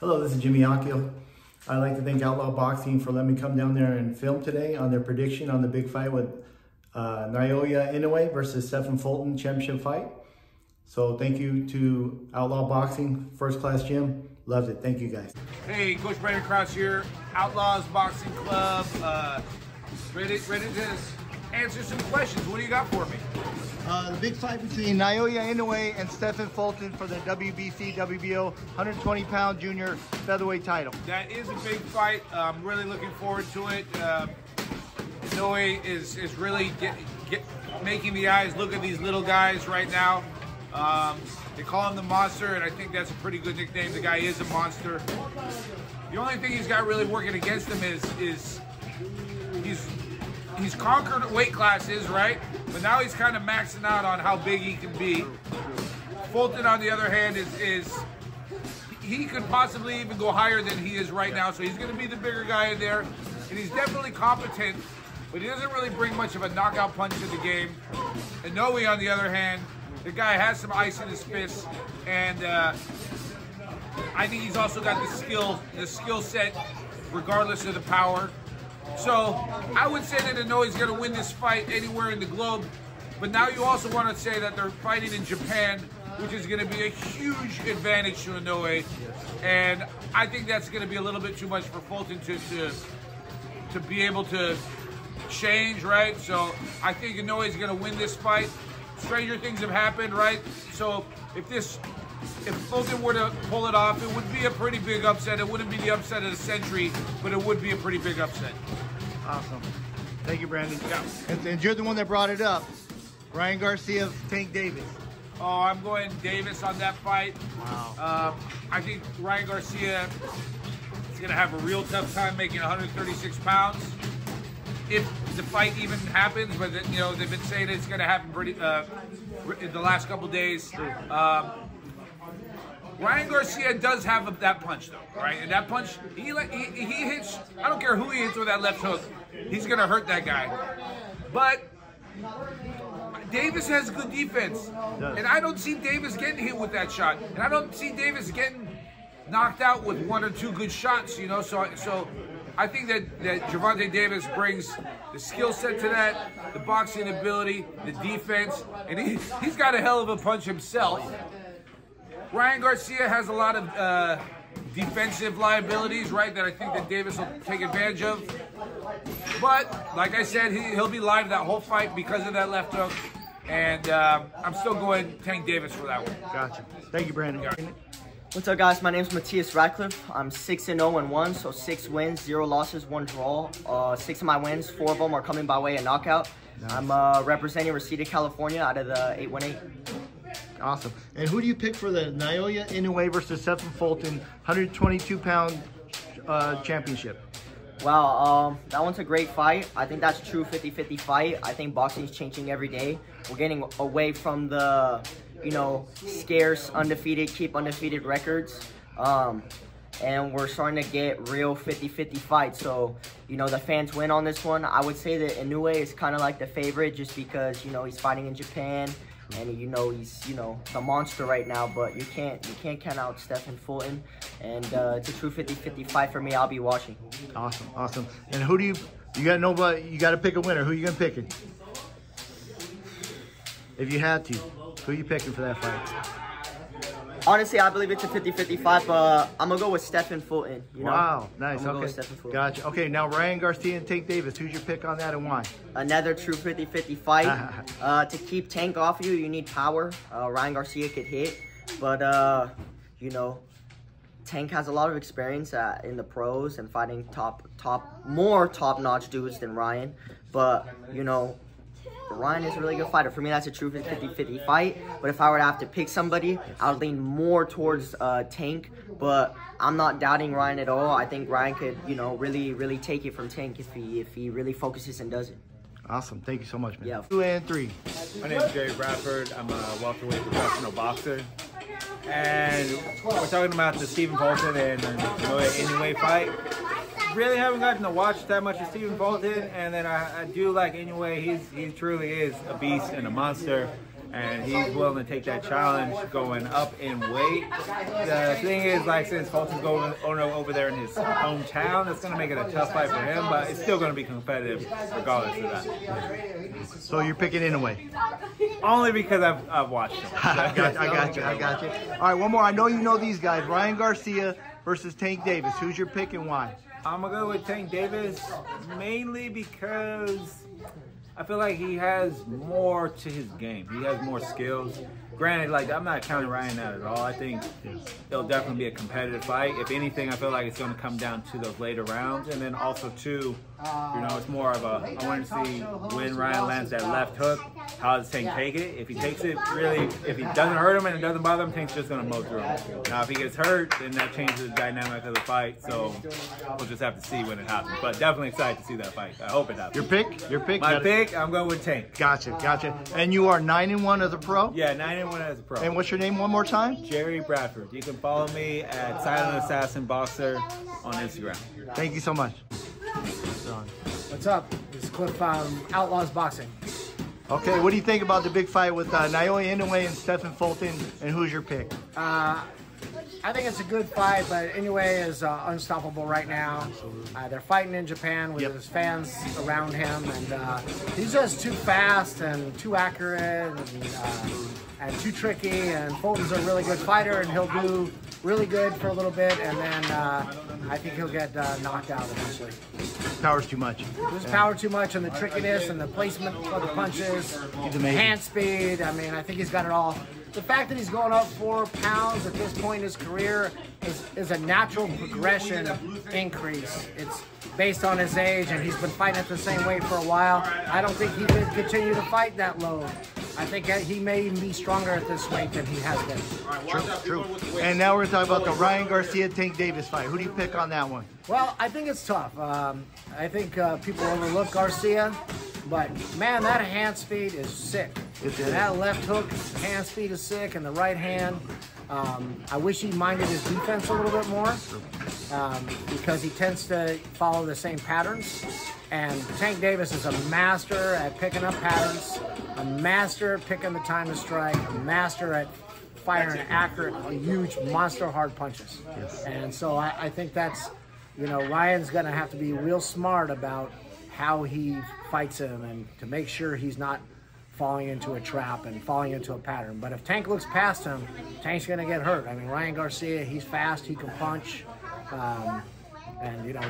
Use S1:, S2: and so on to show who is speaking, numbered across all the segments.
S1: Hello, this is Jimmy Akio. I'd like to thank Outlaw Boxing for letting me come down there and film today on their prediction on the big fight with Naoya Inoue versus Stephen Fulton championship fight. So thank you to Outlaw Boxing, First Class Gym. Loved it. Thank you guys.
S2: Hey, Coach Brandon Krause here, Outlaws Boxing Club. Ready to answer some questions. What do you got for me?
S1: The big fight between Naoya Inoue and Stephen Fulton for the WBC WBO 120-pound junior featherweight title.
S2: That is a big fight. I'm really looking forward to it. Inoue is really making the eyes look at these little guys right now. They call him the monster, and I think that's a pretty good nickname. The guy is a monster. The only thing he's got really working against him is he's conquered weight classes, right? But now he's kind of maxing out on how big he can be. Fulton, on the other hand, he could possibly even go higher than he is right now. So he's going to be the bigger guy in there, and he's definitely competent, but he doesn't really bring much of a knockout punch to the game. Inoue, on the other hand, the guy has some ice in his fist, and I think he's also got the skill set, regardless of the power. So I would say that Inoue's going to win this fight anywhere in the globe, but now you also want to say that they're fighting in Japan, which is going to be a huge advantage to Inoue, and I think that's going to be a little bit too much for Fulton to be able to change, right? So I think Inoue's going to win this fight. Stranger things have happened, right? So if Fulton were to pull it off, it would be a pretty big upset. It wouldn't be the upset of the century, but it would be a pretty big upset.
S1: Awesome. Thank you, Brandon.
S2: Yeah.
S1: And you're the one that brought it up. Ryan Garcia, Tank Davis.
S2: Oh, I'm going Davis on that fight.
S1: Wow.
S2: I think Ryan Garcia is going to have a real tough time making 136 pounds. If the fight even happens, but you know, they've been saying it's going to happen pretty in the last couple days. True. Ryan Garcia does have that punch, though, right? And that punch, he hits. I don't care who he hits with that left hook, he's going to hurt that guy. But Davis has good defense, and I don't see Davis getting hit with that shot, and I don't see Davis getting knocked out with one or two good shots. You know, so. I think that Gervonta Davis brings the skill set to that, the boxing ability, the defense, and he's got a hell of a punch himself. Ryan Garcia has a lot of defensive liabilities, right, that I think that Davis will take advantage of. But, like I said, he'll be live that whole fight because of that left hook, and I'm still going Tank Davis for that one.
S1: Gotcha. Thank you, Brandon.
S2: Yeah.
S3: What's up, guys? My name's Matthias Radcliffe. I'm 6-0-1, so 6 wins, 0 losses, 1 draw. 6 of my wins, 4 of them are coming by way of knockout. Nice. I'm representing Reseda, California, out of the 818.
S1: Awesome. And who do you pick for the Naoya Inoue versus Stephen Fulton 122-pound championship?
S3: Wow, that one's a great fight. I think that's a true 50-50 fight. I think boxing's changing every day. We're getting away from the, you know, scarce, keep undefeated records. And we're starting to get real 50-50 fights. So, you know, the fans win on this one. I would say that Inoue is kind of like the favorite just because, you know, he's fighting in Japan. And, you know, he's, you know, the monster right now. But you can't count out Stephen Fulton. And it's a true 50-50 fight for me. I'll be watching.
S1: Awesome, awesome. And who do you got nobody, you got to pick a winner. Who are you going to pick? If you had to, who are you picking for that fight?
S3: Honestly, I believe it's a 50-50 fight, but I'm going to go with Stephen Fulton. You know?
S1: Wow, nice.
S3: I'm gonna
S1: okay.
S3: go with Stephen Fulton.
S1: Gotcha. Okay, now Ryan Garcia and Tank Davis. Who's your pick on that and why?
S3: Another true 50-50 fight. To keep Tank off you need power. Ryan Garcia could hit, but, you know, Tank has a lot of experience in the pros and fighting more top-notch dudes than Ryan. But, you know, Ryan is a really good fighter. For me, that's a true 50-50 fight. But if I were to have to pick somebody, I would lean more towards Tank. But I'm not doubting Ryan at all. I think Ryan could, you know, really take it from Tank if he really focuses and does it.
S1: Awesome. Thank you so much, man.
S3: Yeah.
S1: 2 and 3.
S4: My name is Jerry Bradford. I'm a welterweight professional boxer. And we're talking about the Stephen Fulton and Naoya Inoue fight. Really haven't gotten to watch that much of Stephen Fulton, and then I do like Inoue. He truly is a beast and a monster. and he's willing to take that challenge going up in weight. The thing is, like, since Fulton's going over there in his hometown, it's going to make it a tough fight for him, but it's still going to be competitive regardless of that.
S1: So you're picking Inoue?
S4: Only because I've watched him.
S1: I got you. All right, one more. I know you know these guys. Ryan Garcia versus Tank Davis. Who's your pick and why?
S4: I'm going to go with Tank Davis mainly because I feel like he has more to his game. He has more skills. Granted, like, I'm not counting Ryan out at all. I think it'll definitely be a competitive fight. If anything, I feel like it's going to come down to those later rounds. And then also, too, you know, it's more of a, I want to see when Ryan lands that left hook, how does Tank take it? If he takes it, really, if he doesn't hurt him and it doesn't bother him, Tank's just going to mow through him. Now, if he gets hurt, then that changes the dynamic of the fight. So we'll just have to see when it happens. But definitely excited to see that fight. I hope it happens.
S1: Your pick? Your pick?
S4: My pick, I'm going with Tank.
S1: Gotcha. And you are 9-1 as a pro?
S4: Yeah, 9-1 as a pro.
S1: And what's your name one more time?
S4: Jerry Bradford. You can follow me at Silent Assassin Boxer on Instagram.
S1: Thank you so much.
S5: What's up? This is Cliff from Outlaws Boxing.
S1: Okay, what do you think about the big fight with Naoya Inoue and Stephen Fulton, and who's your pick?
S5: I think it's a good fight, but Inoue is unstoppable right now. They're fighting in Japan with his fans around him, and he's just too fast and too accurate and too tricky, and Fulton's a really good fighter, and he'll do really good for a little bit, and then I think he'll get knocked out eventually.
S1: Power's too much.
S5: His power too much, and the trickiness and the placement of the punches, hand speed. I mean, I think he's got it all. The fact that he's going up 4 pounds at this point in his career is a natural progression increase. It's based on his age, and he's been fighting at the same weight for a while. I don't think he can continue to fight that low. I think he may even be stronger at this weight than he has been.
S1: True. And now we're going to talk about the Ryan Garcia-Tank Davis fight. Who do you pick on that one?
S5: Well, I think it's tough. I think people overlook Garcia, but man, that hand speed is sick. And that left hook hand speed is sick, and the right hand. I wish he minded his defense a little bit more because he tends to follow the same patterns. And Tank Davis is a master at picking up patterns, a master at picking the time to strike, a master at firing accurate, huge, monster hard punches. And so I think that's, you know, Ryan's going to have to be real smart about how he fights him and to make sure he's not falling into a trap and falling into a pattern. But if Tank looks past him, Tank's going to get hurt. I mean, Ryan Garcia, he's fast, he can punch. And, you know,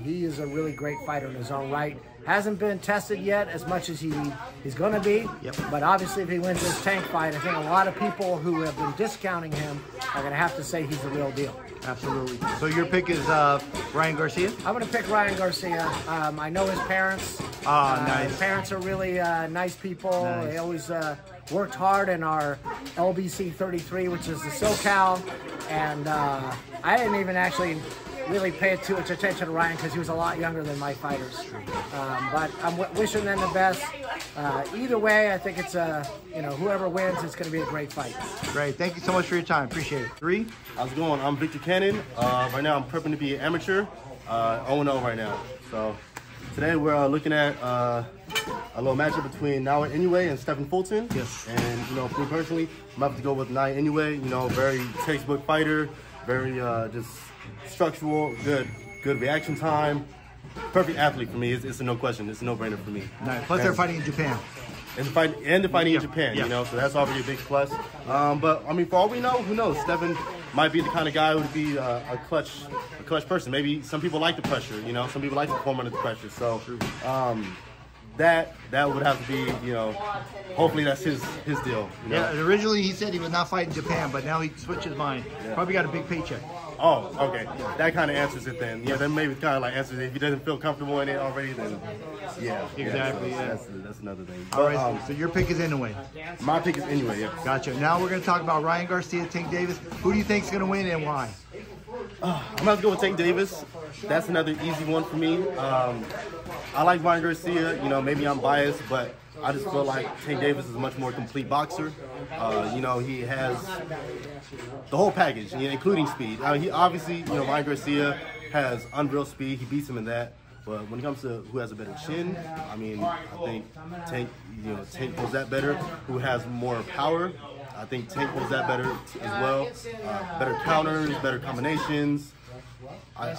S5: he is a really great fighter in his own right. Hasn't been tested yet as much as he's going to be. But obviously, if he wins this Tank fight, I think a lot of people who have been discounting him are going to have to say he's the real deal.
S1: Absolutely. So your pick is Ryan Garcia?
S5: I'm going to pick Ryan Garcia. I know his parents.
S1: Nice.
S5: His parents are really nice people.
S1: Nice.
S5: They always worked hard in our LBC 33, which is the SoCal. And I didn't even actually really pay too much attention to Ryan because he was a lot younger than my fighters. But I'm wishing them the best. Either way, I think it's you know, whoever wins, it's going to be a great fight.
S1: Great. Thank you so much for your time. Appreciate it. 3.
S6: How's it going? I'm Victor Cannon. Right now, I'm prepping to be an amateur. 0-0 right now. So today we're looking at a little matchup between Naoya Inoue and Stephen Fulton. And you know, for me personally, I'm about to go with Naoya Inoue. You know, very textbook fighter, very just structural, good reaction time, perfect athlete for me. It's a no question. It's a no-brainer for me.
S1: Nice. Plus, they're fighting in Japan.
S6: And they're fighting in Japan, you know, so that's already a big plus. But I mean, for all we know, who knows? Stephen might be the kind of guy who would be a clutch person. Maybe some people like the pressure, you know. Some people like to perform under the pressure. So that would have to be, you know, hopefully that's his deal. You know?
S1: Yeah, originally he said he would not fight in Japan, but now he switched his mind. Probably got a big paycheck.
S6: Oh, okay. That kind of answers it then. Yeah, then maybe it's kind of like answers it. If he doesn't feel comfortable in it already, then yeah.
S1: Exactly,
S6: That's another thing.
S1: All right, so your pick is Inoue.
S6: My pick is Inoue, yeah.
S1: Gotcha. Now we're going to talk about Ryan Garcia, Tank Davis. Who do you think is going to win and why?
S6: I'm going to go with Tank Davis. That's another easy one for me. I like Ryan Garcia. You know, maybe I'm biased, but I just feel like Tank Davis is a much more complete boxer. You know, he has the whole package, you know, including speed. He obviously, you know, Ryan Garcia has unreal speed. He beats him in that. But when it comes to who has a better chin, I mean, I think Tank holds that better. Who has more power? I think Tank holds that better as well. Better counters, better combinations. I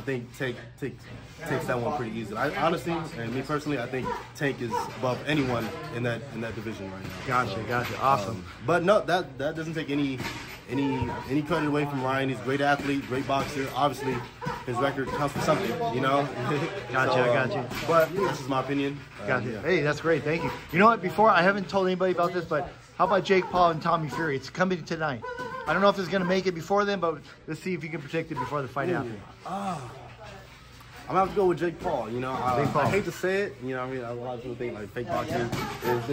S6: think Tank takes that one pretty easy. Honestly, and me personally, I think Tank is above anyone in that division right now.
S1: Gotcha. Awesome.
S6: But no, that doesn't take any credit away from Ryan. He's a great athlete, great boxer. Obviously, his record counts for something, you know.
S1: Gotcha.
S6: But this is my opinion.
S1: Gotcha.
S6: Yeah.
S1: Hey, that's great. Thank you. You know what? Before, I haven't told anybody about this, but how about Jake Paul and Tommy Fury? It's coming tonight. I don't know if it's going to make it before then, but let's see if you can predict it before the fight happens.
S6: I'm gonna have to go with Jake Paul. You know, I hate to say it. You know, I mean, a lot of people think like fake boxing is.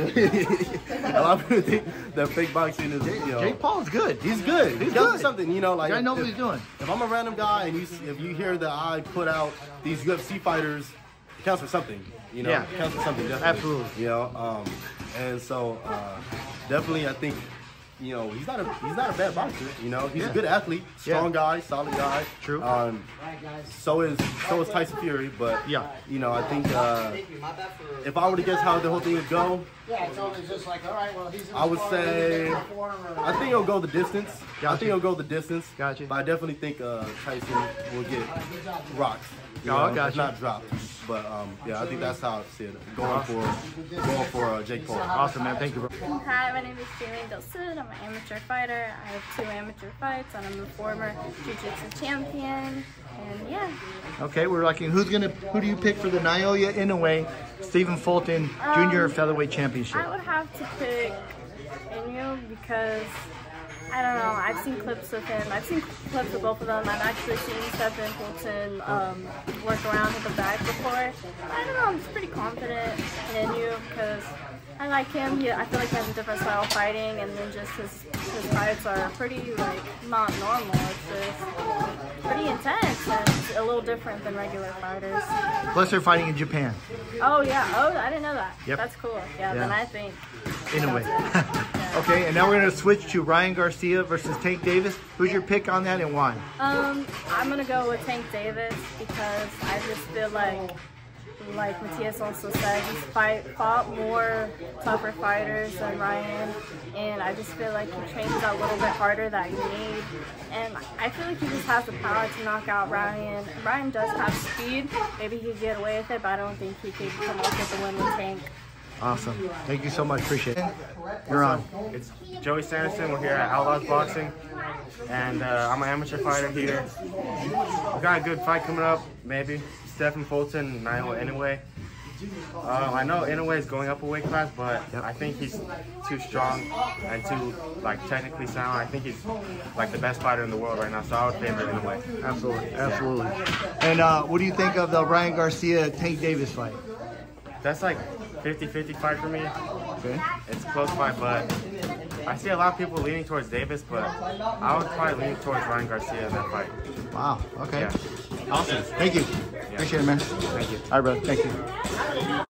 S6: A lot of people think that fake boxing is. You know,
S1: Jake Paul is good.
S6: He's good. He's doing something. You know, like
S1: I know what he's doing.
S6: If I'm a random guy and if you hear that I put out these UFC fighters, it counts for something. You know, it counts for something. Definitely.
S1: Absolutely.
S6: You know, and so definitely, I think. You know, he's not a bad boxer. You know, he's a good athlete, strong guy, solid guy.
S1: True.
S6: So is Tyson Fury. But you know, I think if I were to guess how the whole thing would go, I would say I think he'll go the distance.
S1: Gotcha.
S6: But I definitely think Tyson will get rocked. Not dropped. But yeah, I think that's how I see it. Going for Jake Paul.
S1: Awesome, man. Thank you, bro.
S7: Hi, my name is Jaylene Delsood. I'm an amateur fighter. I have 2 amateur fights, and I'm a former jiu-jitsu champion. And yeah.
S1: Okay, we're looking. Who do you pick for the Naoya Inoue Stephen Fulton Junior Featherweight Championship?
S7: I would have to pick Inoue because I don't know. I've seen clips of him. I've seen clips of both of them. I've actually seen Stephen Fulton work around with the bag before. I don't know. I'm just pretty confident in Inoue because I like him. I feel like he has a different style of fighting, and then just his fights are pretty not normal. It's just pretty intense and a little different than regular fighters.
S1: Plus, they're fighting in Japan.
S7: Oh yeah. Oh, I didn't know that.
S1: Yep.
S7: That's cool. Yeah. Then I think
S1: Inoue. Okay, and now we're going to switch to Ryan Garcia versus Tank Davis. Who's your pick on that and why?
S7: I'm going to go with Tank Davis because I just feel like Matthias also said, he's fought more tougher fighters than Ryan, and I just feel like he trains a little bit harder than you need, and I feel like he just has the power to knock out Ryan. Ryan does have speed, maybe he could get away with it, but I don't think he could come up with the win with Tank.
S1: Awesome. Thank you so much. Appreciate it. You're on.
S8: It's Joey Sanderson. We're here at Outlaw Boxing, and I'm an amateur fighter here. We've got a good fight coming up, maybe. Stephen Fulton, Naoya Inoue. I know Inoue is going up a weight class, but I think he's too strong and too technically sound. I think he's the best fighter in the world right now, so I would favor Inoue.
S1: Absolutely. And what do you think of the Ryan Garcia Tank Davis fight?
S8: That's 50-50 fight for me.
S1: Okay.
S8: It's a close fight, but I see a lot of people leaning towards Davis, but I would probably lean towards Ryan Garcia in that fight.
S1: Wow. Okay.
S8: Yeah.
S1: Awesome. Thank you. Appreciate it, man.
S8: Thank you.
S1: All right, brother. Thank you.